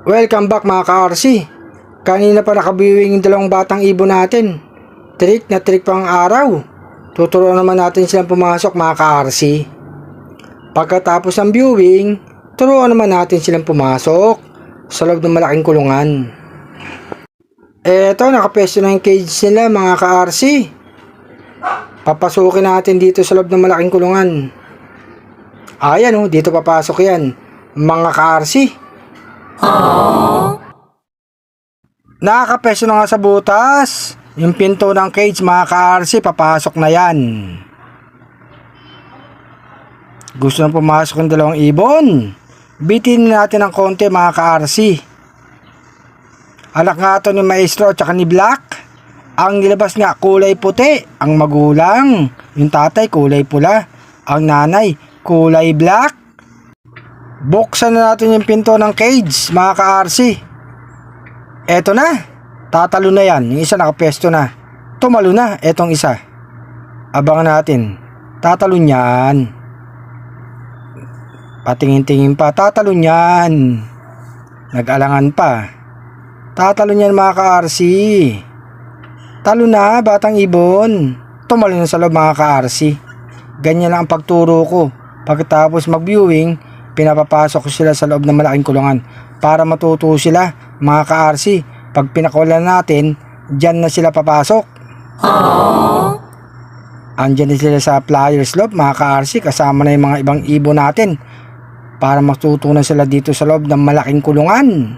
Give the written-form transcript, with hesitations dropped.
Welcome back mga ka-RC. Kanina pa nakabiwing yung dalawang batang ibon natin. Trick na trick pang araw. Tuturuan naman natin silang pumasok mga ka-RC. Pagkatapos ng viewing, turuan naman natin silang pumasok sa loob ng malaking kulungan. Eto, nakapesto na yung cage nila mga ka-RC. Papasukin natin dito sa loob ng malaking kulungan. Ayan o, dito papasok yan mga ka-RC. Nakakapeso na nga sa butas. Yung pinto ng cage mga ka-RC, papasok na yan. Gusto na pumasok yung dalawang ibon. Bitin natin ng konti mga ka-RC. Anak nga ito ni Maestro at ni Black. Ang nilabas nga kulay puti, ang magulang. Yung tatay kulay pula, ang nanay kulay black. Buksan na natin yung pinto ng cage mga ka-RC. Eto na, tatalo na yan. Yung isa nakapesto na. Tumalo na, etong isa. Abangan natin. Tatalo yan. Patingin-tingin pa, tatalo yan. Nag-alangan pa. Tatalo yan mga ka-RC. Talo na, batang ibon. Tumalo na sa loob mga ka-RC. Ganyan lang ang pagturo ko. Pagkatapos mag-viewing, pinapapasok ko sila sa loob ng malaking kulungan para matuto sila mga ka-RC. Pag pinakulan natin, dyan na sila papasok. Andyan na sila sa flyers loob mga ka-RC, kasama na yung mga ibang ibon natin para matuto na sila dito sa loob ng malaking kulungan.